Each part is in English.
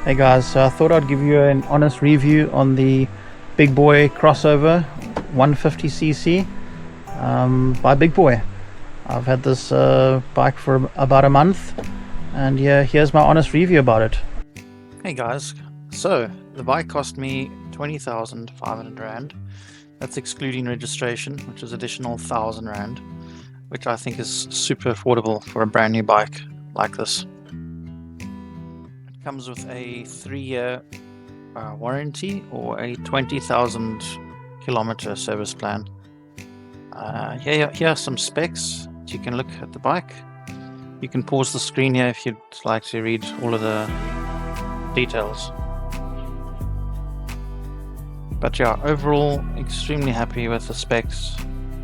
Hey guys, so I thought I'd give you an honest review on the Big Boy Crossover 150cc by Big Boy. I've had this bike for about a month, and yeah, here's my honest review about it. Hey guys, so the bike cost me 20,500 Rand. That's excluding registration, which is additional 1,000 Rand, which I think is super affordable for a brand new bike like this. It comes with a 3-year warranty or a 20,000 kilometer service plan. Here are some specs. You can look at the bike. You can pause the screen here if you'd like to read all of the details. But yeah, overall extremely happy with the specs,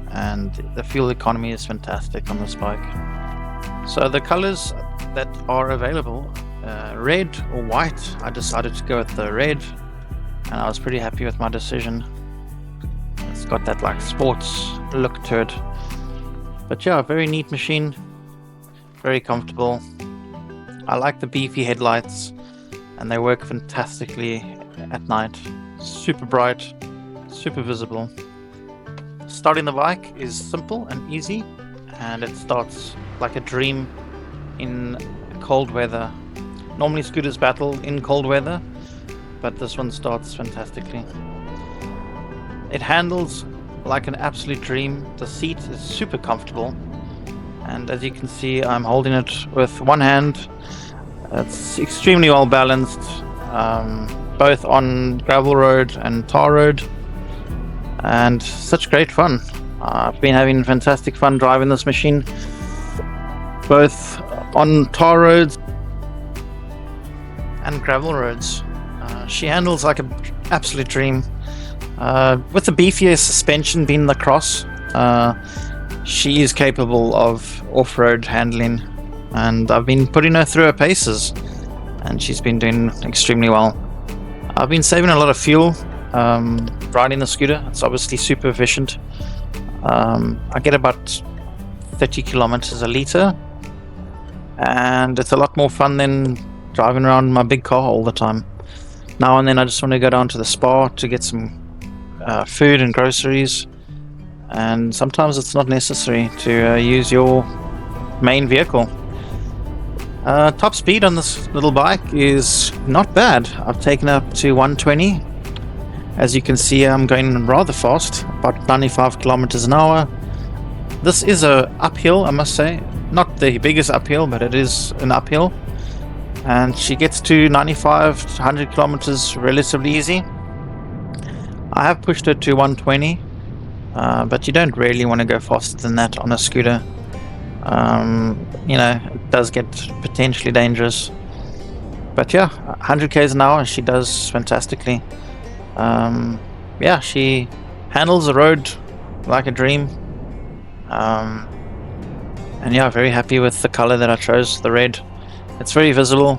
and the fuel economy is fantastic on this bike. So the colors that are available, red or white, I decided to go with the red, and I was pretty happy with my decision. It's got that like sports look to it. But yeah, very neat machine, very comfortable. I like the beefy headlights, and they work fantastically at night. Super bright, super visible. Starting the bike is simple and easy, and it starts like a dream in cold weather. Normally scooters battle in cold weather, but this one starts fantastically. It handles like an absolute dream. The seat is super comfortable, and as you can see, I'm holding it with one hand. It's extremely well balanced, both on gravel road and tar road, and such great fun. I've been having fantastic fun driving this machine, both on tar roads and gravel roads. She handles like an absolute dream. With the beefier suspension being the Cross, she is capable of off-road handling, and I've been putting her through her paces, and she's been doing extremely well. I've been saving a lot of fuel riding the scooter. It's obviously super efficient. I get about 30 kilometers a litre, and it's a lot more fun than driving around my big car all the time. Now and then I just want to go down to the spa to get some food and groceries, and sometimes it's not necessary to use your main vehicle. Top speed on this little bike is not bad. I've taken up to 120. As you can see, I'm going rather fast, about 95 kilometers an hour. This is a uphill, I must say. Not the biggest uphill, but it is an uphill. And she gets to 95 to 100 kilometers relatively easy. I have pushed her to 120, but you don't really want to go faster than that on a scooter. It does get potentially dangerous. But yeah, 100 k's an hour, she does fantastically. Yeah, she handles the road like a dream. And yeah, very happy with the color that I chose, the red. It's very visible.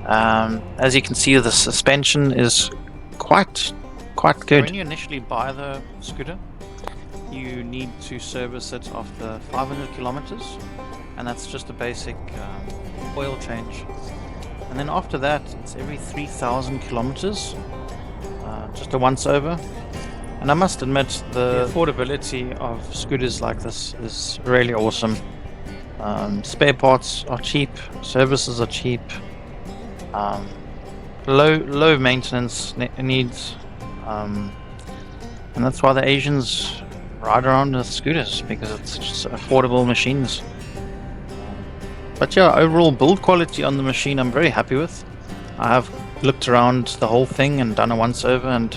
As you can see, the suspension is quite good. When you initially buy the scooter, you need to service it after 500 kilometers, and that's just a basic oil change. And then after that, it's every 3,000 kilometers, just a once over. And I must admit, the affordability of scooters like this is really awesome. Spare parts are cheap, services are cheap, low maintenance needs, and that's why the Asians ride around with scooters, because it's just affordable machines. But yeah, overall build quality on the machine I'm very happy with. I have looked around the whole thing and done a once over, and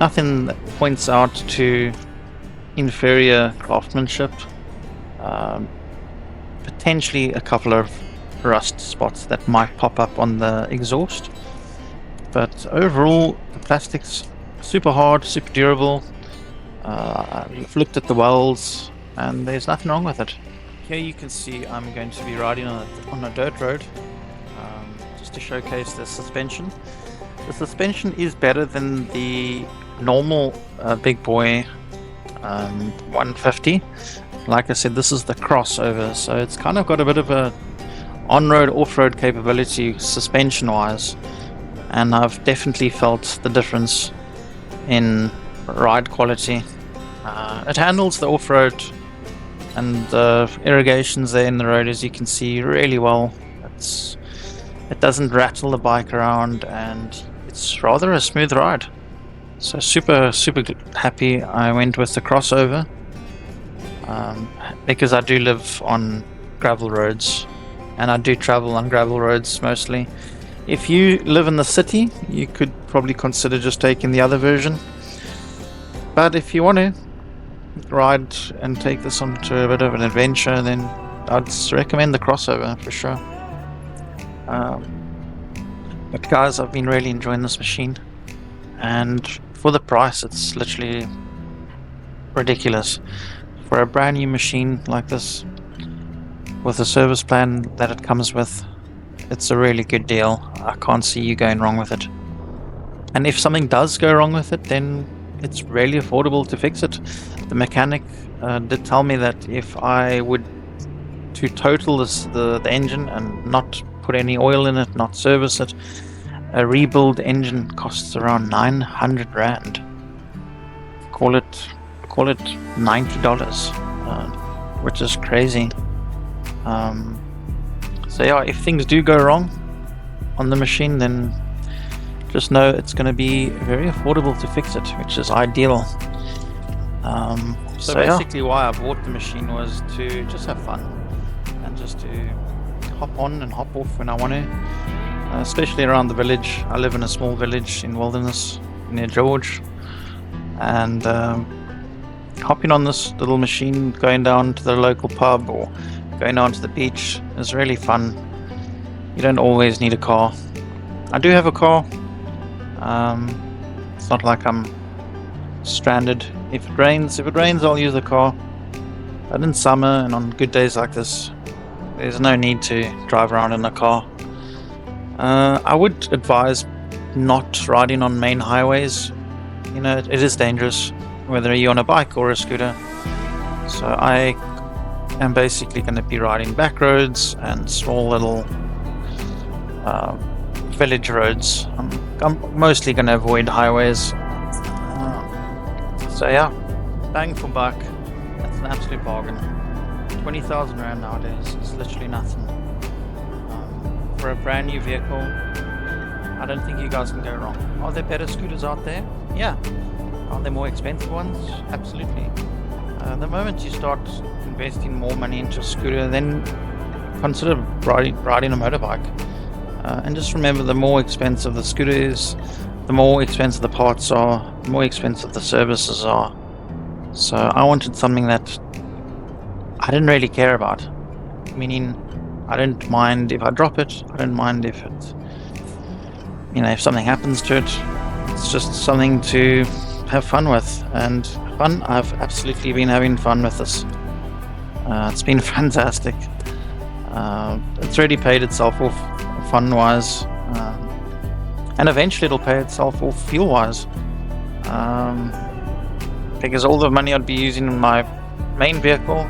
nothing that points out to inferior craftsmanship. Potentially a couple of rust spots that might pop up on the exhaust, but overall the plastic's super hard, super durable. I've looked at the welds, and there's nothing wrong with it. Here you can see I'm going to be riding on a dirt road, just to showcase the suspension. The suspension is better than the normal Big Boy 150. Like I said, this is the crossover, so it's kind of got a bit of a on-road, off-road capability suspension-wise, and I've definitely felt the difference in ride quality. It handles the off-road and the irrigations there in the road, as you can see, really well. It doesn't rattle the bike around, and it's rather a smooth ride. So super happy I went with the crossover, because I do live on gravel roads, and I do travel on gravel roads mostly. If you live in the city, you could probably consider just taking the other version, but if you want to ride and take this on to a bit of an adventure, then I'd recommend the crossover for sure. But guys, I've been really enjoying this machine, and for the price, it's literally ridiculous. For a brand new machine like this, with the service plan that it comes with, it's a really good deal. I can't see you going wrong with it. And if something does go wrong with it, then it's really affordable to fix it. The mechanic did tell me that if I would to total the engine and not put any oil in it, not service it, a rebuild engine costs around 900 Rand. Call it $90, which is crazy. So yeah, if things do go wrong on the machine, then just know it's going to be very affordable to fix it, which is ideal. So basically, why I bought the machine was to just have fun and just to hop on and hop off when I want to, especially around the village. I live in a small village in Wilderness near George, and hopping on this little machine, going down to the local pub or going down to the beach is really fun. You don't always need a car. I do have a car. It's not like I'm stranded. If it rains, I'll use the car. But in summer and on good days like this, there's no need to drive around in a car. I would advise not riding on main highways. You know, it is dangerous, whether you're on a bike or a scooter. So I am basically going to be riding back roads and small little village roads. I'm mostly going to avoid highways. So yeah, bang for buck. That's an absolute bargain. 20,000 Rand nowadays is literally nothing. For a brand new vehicle, I don't think you guys can go wrong. Are there better scooters out there? Yeah. Are there more expensive ones? Absolutely. The moment you start investing more money into a scooter, then consider riding a motorbike. And just remember, the more expensive the scooter is, the more expensive the parts are, the more expensive the services are. So I wanted something that I didn't really care about. Meaning, I don't mind if I drop it. I don't mind if it, if something happens to it. It's just something to have fun with. And fun, I've absolutely been having fun with this. It's been fantastic. It's already paid itself off fun-wise. And eventually it'll pay itself off fuel-wise. Because all the money I'd be using in my main vehicle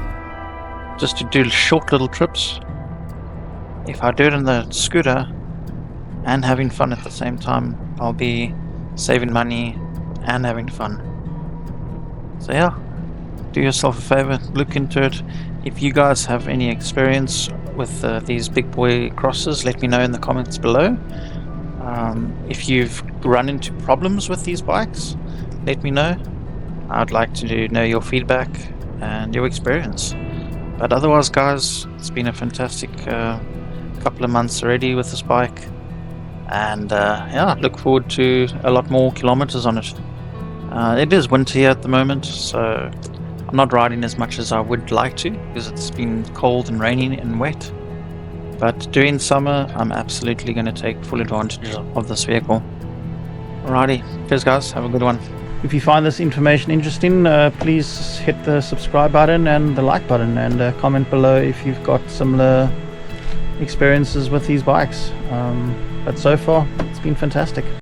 just to do short little trips, if I do it in the scooter and having fun at the same time, I'll be saving money and having fun. So yeah, do yourself a favor, look into it. If you guys have any experience with these BIGBOY Crosses, let me know in the comments below. If you've run into problems with these bikes, let me know. I'd like to know your feedback and your experience. But otherwise, guys, it's been a fantastic couple of months already with this bike, and yeah, look forward to a lot more kilometers on it. It is winter here at the moment, so I'm not riding as much as I would like to because it's been cold and rainy and wet. But during summer, I'm absolutely going to take full advantage of this vehicle. Alrighty, cheers guys, have a good one. If you find this information interesting, please hit the subscribe button and the like button, and comment below if you've got similar experiences with these bikes. But so far, it's been fantastic.